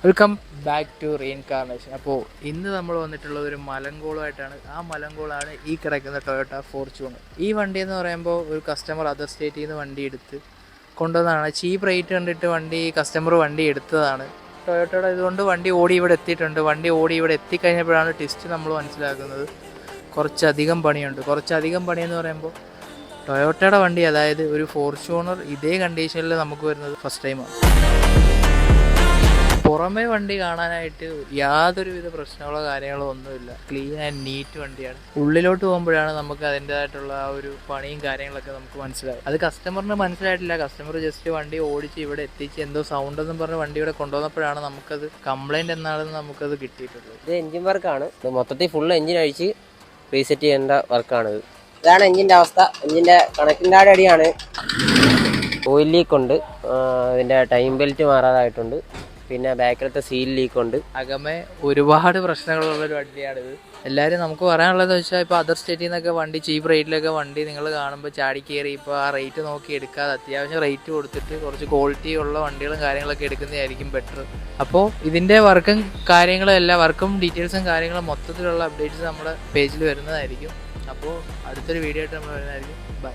Welcome back to reincarnation. അപ്പോൾ ഇന്ന് നമ്മൾ വന്നിട്ടുള്ളത് ഒരു മലങ്കോളുമായിട്ടാണ്. ആ മലങ്കോളാണ് ഈ കിടക്കുന്ന ടൊയോട്ട ഫോർച്യൂണർ. ഈ വണ്ടി എന്ന് പറയുമ്പോൾ ഒരു കസ്റ്റമർ അതർ സ്റ്റേറ്റിൽ നിന്ന് വണ്ടി എടുത്ത് കൊണ്ടുവന്നതാണ്. ചീപ്പ് റേറ്റ് കണ്ടിട്ട് കസ്റ്റമർ വണ്ടി എടുത്തതാണ്. ടൊയോട്ടയുടെ ഇതുകൊണ്ട് വണ്ടി ഓടി ഇവിടെ എത്തിയിട്ടുണ്ട്. വണ്ടി ഓടി ഇവിടെ എത്തിക്കഴിഞ്ഞപ്പോഴാണ് ടെസ്റ്റ് നമ്മൾ മനസ്സിലാക്കുന്നത് കുറച്ചധികം പണിയുണ്ട്. കുറച്ചധികം പണിയെന്ന് പറയുമ്പോൾ ടൊയോട്ടയുടെ വണ്ടി, അതായത് ഒരു ഫോർച്യൂണർ ഇതേ കണ്ടീഷനിൽ നമുക്ക് വരുന്നത് ഫസ്റ്റ് ടൈമാണ്. പുറമേ വണ്ടി കാണാനായിട്ട് യാതൊരുവിധ പ്രശ്നങ്ങളോ കാര്യങ്ങളോ ഒന്നുമില്ല. ക്ലീൻ ആൻഡ് നീറ്റ് വണ്ടിയാണ്. ഉള്ളിലോട്ട് പോകുമ്പോഴാണ് നമുക്ക് അതിൻ്റേതായിട്ടുള്ള ആ ഒരു പണിയും കാര്യങ്ങളൊക്കെ നമുക്ക് മനസ്സിലാവും. അത് കസ്റ്റമറിന് മനസ്സിലായിട്ടില്ല. കസ്റ്റമർ ജസ്റ്റ് വണ്ടി ഓടിച്ച് ഇവിടെ എത്തിച്ച് എന്തോ സൗണ്ട് എന്നും പറഞ്ഞ് വണ്ടി ഇവിടെ കൊണ്ടുവന്നപ്പോഴാണ് നമുക്കത് കംപ്ലൈൻറ്റ് എന്നാണെന്ന് നമുക്കത് കിട്ടിയിട്ടുള്ളത്. ഇത് എഞ്ചിൻ വർക്കാണ്. മൊത്തത്തിൽ ഫുൾ എഞ്ചിൻ അഴിച്ച് റീസെറ്റ് ചെയ്യേണ്ട വർക്കാണിത്. ഇതാണ് എഞ്ചിൻ്റെ അവസ്ഥ. എഞ്ചിൻ്റെ കണക്കിൻ്റെ അടിയാണ്. ഓയിൽ ലീക്ക് ഉണ്ട്, ഇതിൻ്റെ ടൈം ബെൽറ്റ് മാറാതായിട്ടുണ്ട്, പിന്നെ ബാക്കിലത്തെ സീൽ ലീക്ക് ഉണ്ട്. അകമേ ഒരുപാട് പ്രശ്നങ്ങളുള്ളൊരു വണ്ടിയാണിത്. എല്ലാവരും നമുക്ക് പറയാനുള്ളതെന്ന് വെച്ചാൽ ഇപ്പോൾ അതർ സ്റ്റേറ്റിൽ നിന്നൊക്കെ വണ്ടി ചീപ്പ് റേറ്റിലൊക്കെ വണ്ടി നിങ്ങൾ കാണുമ്പോൾ ചാടി കയറി ഇപ്പോൾ ആ റേറ്റ് നോക്കി എടുക്കാതെ അത്യാവശ്യം റേറ്റ് കൊടുത്തിട്ട് കുറച്ച് ക്വാളിറ്റി ഉള്ള വണ്ടികളും കാര്യങ്ങളൊക്കെ എടുക്കുന്നതായിരിക്കും ബെറ്റർ. അപ്പോൾ ഇതിൻ്റെ വർക്കും കാര്യങ്ങളും വർക്കും ഡീറ്റെയിൽസും കാര്യങ്ങളും മൊത്തത്തിലുള്ള അപ്ഡേറ്റ്സ് നമ്മുടെ പേജിൽ വരുന്നതായിരിക്കും. അപ്പോൾ അടുത്തൊരു വീഡിയോ ആയിട്ട് നമ്മൾ വരുന്നതായിരിക്കും. ബൈ.